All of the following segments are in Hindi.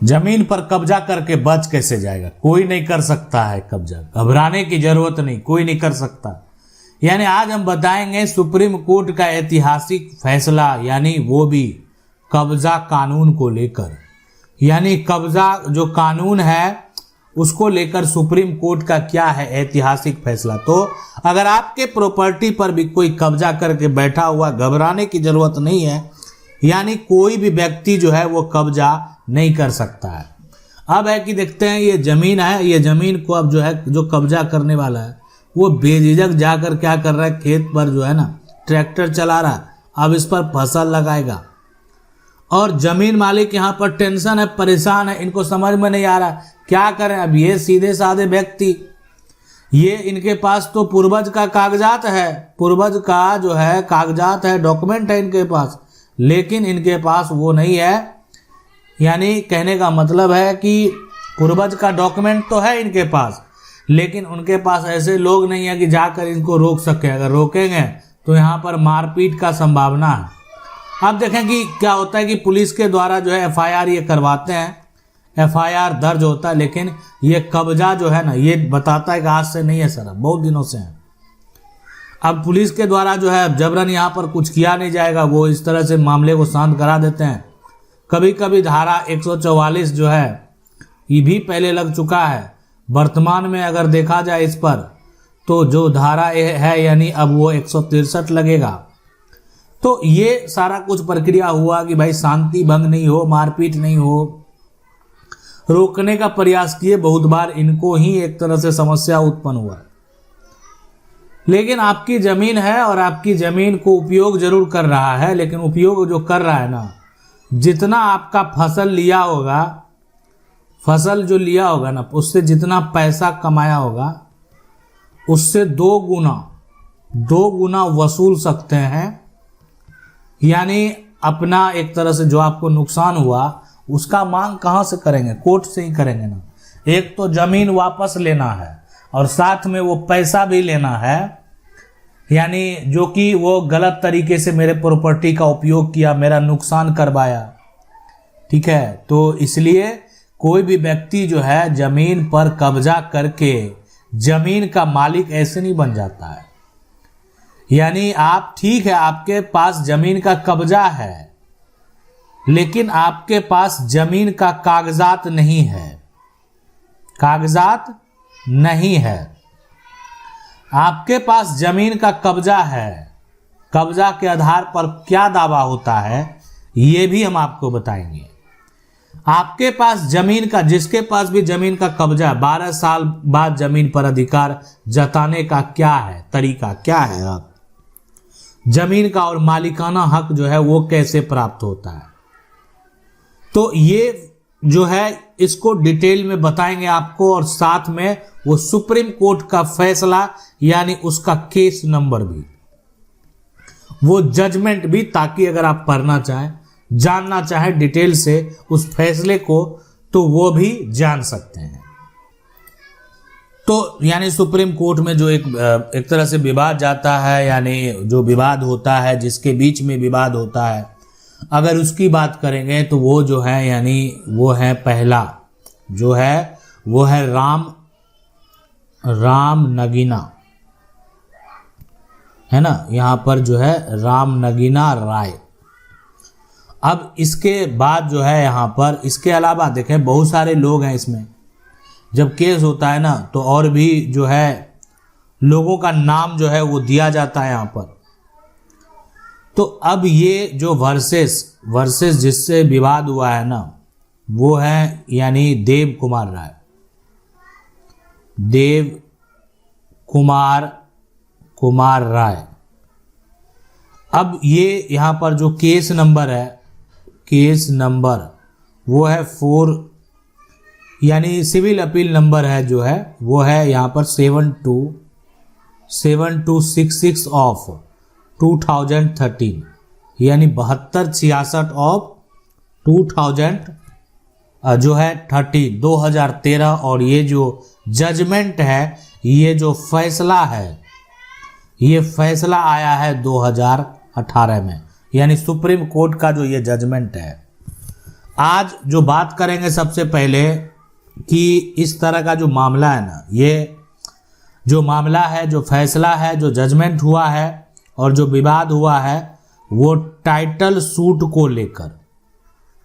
जमीन पर कब्जा करके बच कैसे जाएगा? कोई नहीं कर सकता है कब्जा, घबराने की जरूरत नहीं, कोई नहीं कर सकता। यानी आज हम बताएंगे सुप्रीम कोर्ट का ऐतिहासिक फैसला, यानी वो भी कब्जा कानून को लेकर। यानी कब्जा जो कानून है उसको लेकर सुप्रीम कोर्ट का क्या है ऐतिहासिक फैसला। तो अगर आपके प्रॉपर्टी पर भी कोई कब्जा करके बैठा हुआ, घबराने की जरूरत नहीं है। यानी कोई भी व्यक्ति जो है वो कब्जा नहीं कर सकता है। अब है कि देखते हैं ये जमीन है, ये जमीन को अब जो है जो कब्जा करने वाला है वो बेझिझक जाकर क्या कर रहा है, खेत पर जो है ना ट्रैक्टर चला रहा है, अब इस पर फसल लगाएगा। और जमीन मालिक यहाँ पर टेंशन है, परेशान है, इनको समझ में नहीं आ रहा क्या करें। अब ये सीधे साधे व्यक्ति, ये इनके पास तो पूर्वज का कागजात है, पूर्वज का जो है कागजात है, डॉक्यूमेंट है इनके पास, लेकिन इनके पास वो नहीं है। यानी कहने का मतलब है कि पूर्वज का डॉक्यूमेंट तो है इनके पास, लेकिन उनके पास ऐसे लोग नहीं है कि जाकर इनको रोक सके। अगर रोकेंगे तो यहाँ पर मारपीट का संभावना है। अब देखें कि क्या होता है कि पुलिस के द्वारा जो है एफआईआर ये करवाते हैं, एफआईआर दर्ज होता है, लेकिन ये कब्जा जो है ना ये बताता है कि आज से नहीं है सर, बहुत दिनों से है। अब पुलिस के द्वारा जो है जबरन यहाँ पर कुछ किया नहीं जाएगा, वो इस तरह से मामले को शांत करा देते हैं। कभी कभी धारा 144 जो है ये भी पहले लग चुका है, वर्तमान में अगर देखा जाए इस पर तो जो धारा है यानी अब वो 163 लगेगा। तो ये सारा कुछ प्रक्रिया हुआ कि भाई शांति भंग नहीं हो, मारपीट नहीं हो, रोकने का प्रयास किए, बहुत बार इनको ही एक तरह से समस्या उत्पन्न हुआ। लेकिन आपकी जमीन है और आपकी जमीन को उपयोग जरूर कर रहा है, लेकिन उपयोग जो कर रहा है ना, जितना आपका फसल लिया होगा, फसल जो लिया होगा ना, उससे जितना पैसा कमाया होगा उससे 2 गुना वसूल सकते हैं। यानी अपना एक तरह से जो आपको नुकसान हुआ उसका मांग कहाँ से करेंगे? कोर्ट से ही करेंगे ना। एक तो जमीन वापस लेना है और साथ में वो पैसा भी लेना है, यानी जो कि वो गलत तरीके से मेरे प्रॉपर्टी का उपयोग किया, मेरा नुकसान करवाया। ठीक है, तो इसलिए कोई भी व्यक्ति जो है जमीन पर कब्जा करके जमीन का मालिक ऐसे नहीं बन जाता है। यानी आप ठीक है, आपके पास जमीन का कब्जा है, लेकिन आपके पास जमीन का कागजात नहीं है, कागजात नहीं है। आपके पास जमीन का कब्जा है, कब्जा के आधार पर क्या दावा होता है ये भी हम आपको बताएंगे। आपके पास जमीन का, जिसके पास भी जमीन का कब्जा 12 साल बाद जमीन पर अधिकार जताने का क्या है तरीका, क्या है आप जमीन का और मालिकाना हक जो है वो कैसे प्राप्त होता है। तो ये जो है इसको डिटेल में बताएंगे आपको, और साथ में वो सुप्रीम कोर्ट का फैसला यानी उसका केस नंबर भी, वो जजमेंट भी, ताकि अगर आप पढ़ना चाहें, जानना चाहें डिटेल से उस फैसले को, तो वो भी जान सकते हैं। तो यानी सुप्रीम कोर्ट में जो एक तरह से विवाद जाता है, यानी जो विवाद होता है, जिसके बीच में विवाद होता है, अगर उसकी बात करेंगे तो वो जो है यानी वो है पहला जो है वो है राम नगीना, है ना, यहाँ पर जो है राम नगीना राय। अब इसके बाद जो है यहाँ पर, इसके अलावा देखें बहुत सारे लोग हैं इसमें, जब केस होता है ना तो और भी जो है लोगों का नाम जो है वो दिया जाता है यहाँ पर। तो अब ये जो वर्सेस जिससे विवाद हुआ है ना वो है यानी देव कुमार राय। अब ये यहाँ पर जो केस नंबर वो है 4, यानी सिविल अपील नंबर है जो है वो है यहाँ पर 7266 ऑफ 2013, यानी 7266 ऑफ 2000 जो है 2013। और ये जो जजमेंट है, ये जो फैसला है, ये फैसला आया है 2018 में, यानी सुप्रीम कोर्ट का जो ये जजमेंट है। आज जो बात करेंगे सबसे पहले कि इस तरह का जो मामला है ना, ये जो मामला है, जो फैसला है, जो जजमेंट हुआ है और जो विवाद हुआ है वो टाइटल सूट को लेकर,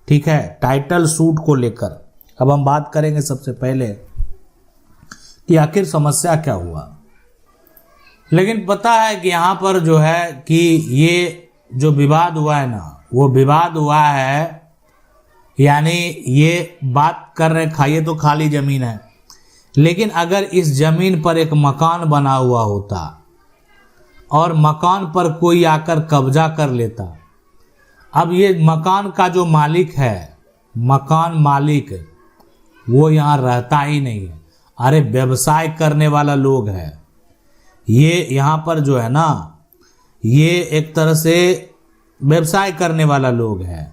ठीक है, टाइटल सूट को लेकर। अब हम बात करेंगे सबसे पहले कि आखिर समस्या क्या हुआ। लेकिन पता है कि यहाँ पर जो है कि ये जो विवाद हुआ है ना, वो विवाद हुआ है, यानी ये बात कर रहे खाइए तो खाली जमीन है, लेकिन अगर इस जमीन पर एक मकान बना हुआ होता और मकान पर कोई आकर कब्जा कर लेता, अब ये मकान का जो मालिक है, मकान मालिक, वो यहाँ रहता ही नहीं है, अरे व्यवसाय करने वाला लोग है, ये यहाँ पर जो है ना, ये एक तरह से व्यवसाय करने वाला लोग है,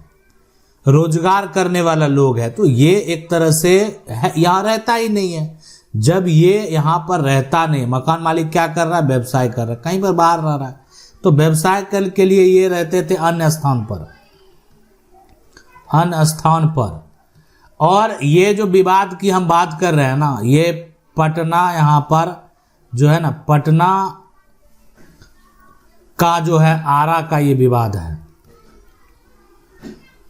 रोजगार करने वाला लोग है, तो ये एक तरह से यहाँ रहता ही नहीं है। जब ये यहाँ पर रहता नहीं, मकान मालिक क्या कर रहा है, व्यवसाय कर रहा है, कहीं पर बाहर रह रहा है, तो व्यवसाय के लिए ये रहते थे अन्य स्थान पर, अन्य स्थान पर। और ये जो विवाद की हम बात कर रहे हैं ना, ये पटना, यहाँ पर जो है ना, पटना का जो है आरा का ये विवाद है।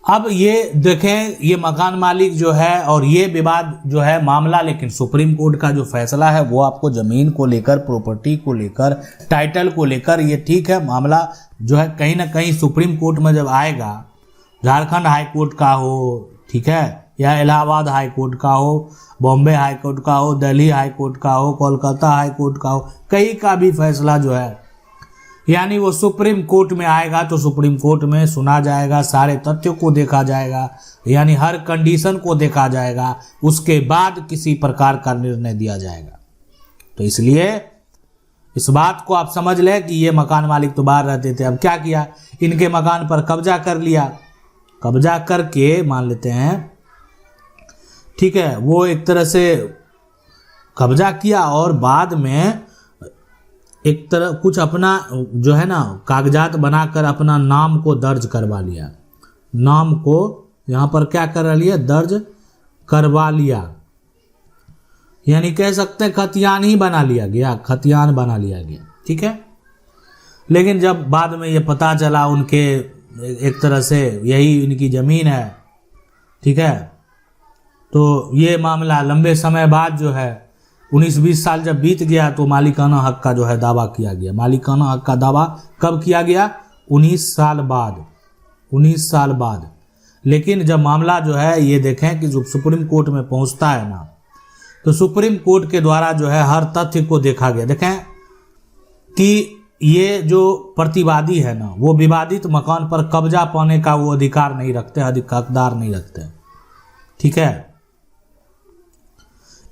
अब ये देखें, ये मकान मालिक जो है और ये विवाद जो है मामला, लेकिन सुप्रीम कोर्ट का जो फैसला है वो आपको जमीन को लेकर, प्रॉपर्टी को लेकर, टाइटल को लेकर, ये ठीक है, मामला जो है कहीं ना कहीं सुप्रीम कोर्ट में जब आएगा, झारखंड हाई कोर्ट का हो, ठीक है, या इलाहाबाद हाई कोर्ट का हो, बॉम्बे हाई कोर्ट का हो, दिल्ली हाई कोर्ट का हो, कोलकाता हाई कोर्ट का हो, कहीं का भी फैसला जो है, यानी वो सुप्रीम कोर्ट में आएगा तो सुप्रीम कोर्ट में सुना जाएगा, सारे तथ्यों को देखा जाएगा, यानी हर कंडीशन को देखा जाएगा, उसके बाद किसी प्रकार का निर्णय दिया जाएगा। तो इसलिए इस बात को आप समझ लें कि ये मकान मालिक तो बाहर रहते थे, अब क्या किया, इनके मकान पर कब्जा कर लिया, कब्जा करके मान लेते हैं, ठीक है, वो एक तरह से कब्जा किया और बाद में एक तरह कुछ अपना जो है ना कागजात बनाकर अपना नाम को दर्ज करवा लिया, नाम को यहाँ पर क्या कर लिया, दर्ज करवा लिया, यानी कह सकते हैं खतियान ही बना लिया गया, खतियान बना लिया गया, ठीक है। लेकिन जब बाद में ये पता चला उनके एक तरह से यही इनकी ज़मीन है, ठीक है, तो ये मामला लंबे समय बाद जो है 19-20 साल जब बीत गया तो मालिकाना हक का जो है दावा किया गया। मालिकाना हक का दावा कब किया गया, 19 साल बाद, 19 साल बाद। लेकिन जब मामला जो है ये देखें कि जो सुप्रीम कोर्ट में पहुंचता है ना, तो सुप्रीम कोर्ट के द्वारा जो है हर तथ्य को देखा गया। देखें कि ये जो प्रतिवादी है ना, वो विवादित मकान पर कब्जा पाने का वो अधिकार नहीं रखते, हकदार नहीं रखते, ठीक है,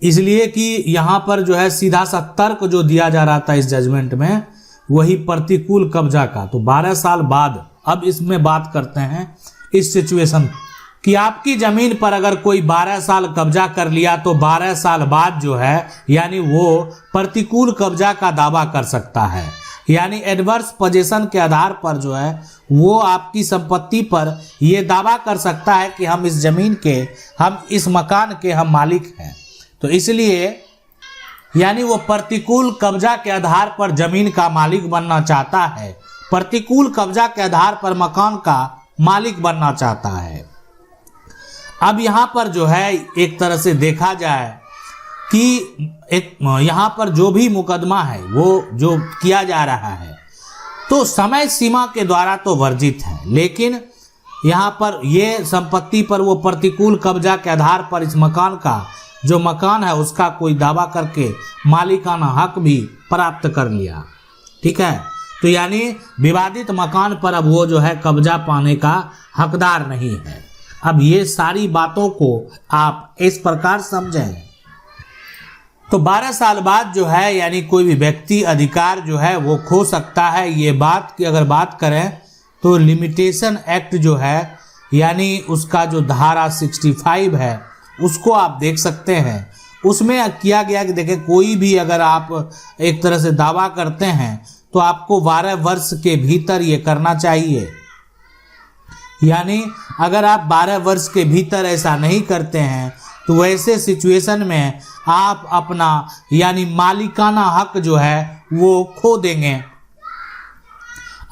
इसलिए कि यहाँ पर जो है सीधा सा तर्क जो दिया जा रहा था इस जजमेंट में, वही प्रतिकूल कब्जा का। तो 12 साल बाद अब इसमें बात करते हैं इस सिचुएशन कि आपकी जमीन पर अगर कोई 12 साल कब्जा कर लिया तो 12 साल बाद जो है यानी वो प्रतिकूल कब्जा का दावा कर सकता है, यानी एडवर्स पोजीशन के आधार पर जो है वो आपकी संपत्ति पर ये दावा कर सकता है कि हम इस जमीन के, हम इस मकान के हम मालिक हैं। तो इसलिए यानी वो प्रतिकूल कब्जा के आधार पर जमीन का मालिक बनना चाहता है, प्रतिकूल कब्जा के आधार पर मकान का मालिक बनना चाहता है। अब यहाँ पर जो है एक तरह से देखा जाए कि एक यहाँ पर जो भी मुकदमा है वो जो किया जा रहा है तो समय सीमा के द्वारा तो वर्जित है, लेकिन यहाँ पर ये संपत्ति पर वो प्रतिकूल कब्जा के आधार पर इस मकान का जो मकान है उसका कोई दावा करके मालिकाना हक भी प्राप्त कर लिया, ठीक है। तो यानी विवादित मकान पर अब वो जो है कब्जा पाने का हकदार नहीं है। अब ये सारी बातों को आप इस प्रकार समझें तो 12 साल बाद जो है यानी कोई भी व्यक्ति अधिकार जो है वो खो सकता है। ये बात की अगर बात करें तो लिमिटेशन एक्ट जो है यानी उसका जो धारा 65 है उसको आप देख सकते हैं। उसमें किया गया कि देखें कोई भी अगर आप एक तरह से दावा करते हैं तो आपको 12 वर्ष के भीतर ये करना चाहिए यानी अगर आप 12 वर्ष के भीतर ऐसा नहीं करते हैं तो वैसे सिचुएशन में आप अपना यानी मालिकाना हक जो है वो खो देंगे,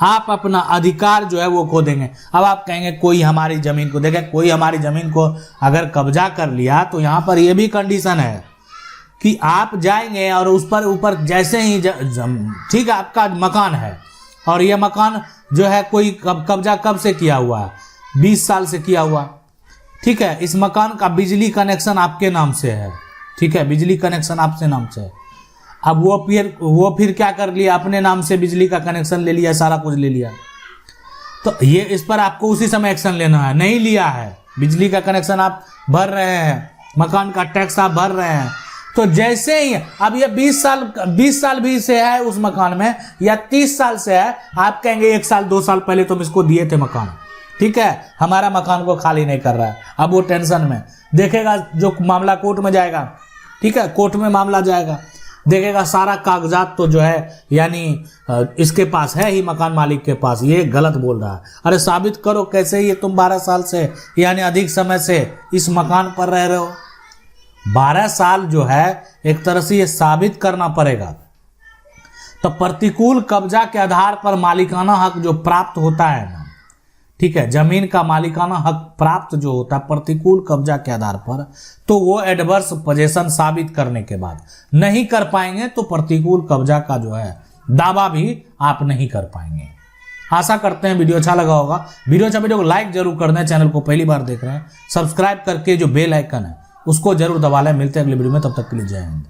आप अपना अधिकार जो है वो खो देंगे। अब आप कहेंगे कोई हमारी जमीन को, देखें कोई हमारी जमीन को अगर कब्जा कर लिया तो यहाँ पर ये भी कंडीशन है कि आप जाएंगे और उस पर ऊपर जैसे ही ठीक है आपका मकान है और ये मकान जो है कोई कब्जा कब से किया हुआ है, 20 साल से किया हुआ, ठीक है। इस मकान का बिजली कनेक्शन आपके नाम से है, ठीक है, बिजली कनेक्शन आपसे नाम से है। अब वो फिर क्या कर लिया, अपने नाम से बिजली का कनेक्शन ले लिया, सारा कुछ ले लिया, तो ये इस पर आपको उसी समय एक्शन लेना है। नहीं लिया है, बिजली का कनेक्शन आप भर रहे हैं, मकान का टैक्स आप भर रहे हैं, तो जैसे ही अब ये 20 साल भी से है उस मकान में या 30 साल से है, आप कहेंगे 1 साल 2 साल पहले तुम इसको दिए थे मकान, ठीक है, हमारा मकान को खाली नहीं कर रहा है। अब वो टेंशन में देखेगा, जो मामला कोर्ट में जाएगा, ठीक है, कोर्ट में मामला जाएगा, देखेगा सारा कागजात तो जो है यानी इसके पास है ही, मकान मालिक के पास, ये गलत बोल रहा है। अरे साबित करो कैसे ये तुम 12 साल से यानी अधिक समय से इस मकान पर रह रहे हो। 12 साल जो है एक तरह से ये साबित करना पड़ेगा। तो प्रतिकूल कब्जा के आधार पर मालिकाना हक जो प्राप्त होता है ना, ठीक है, जमीन का मालिकाना हक प्राप्त जो होता है प्रतिकूल कब्जा के आधार पर, तो वो एडवर्स पोजेशन साबित करने के बाद नहीं कर पाएंगे तो प्रतिकूल कब्जा का जो है दावा भी आप नहीं कर पाएंगे। आशा करते हैं वीडियो अच्छा लगा होगा। वीडियो को लाइक जरूर कर दें, चैनल को पहली बार देख रहे हैं सब्सक्राइब करके जो बेल आइकन है उसको जरूर दबा लें। मिलते हैं अगले वीडियो में, तब तक के लिए जय हिंद।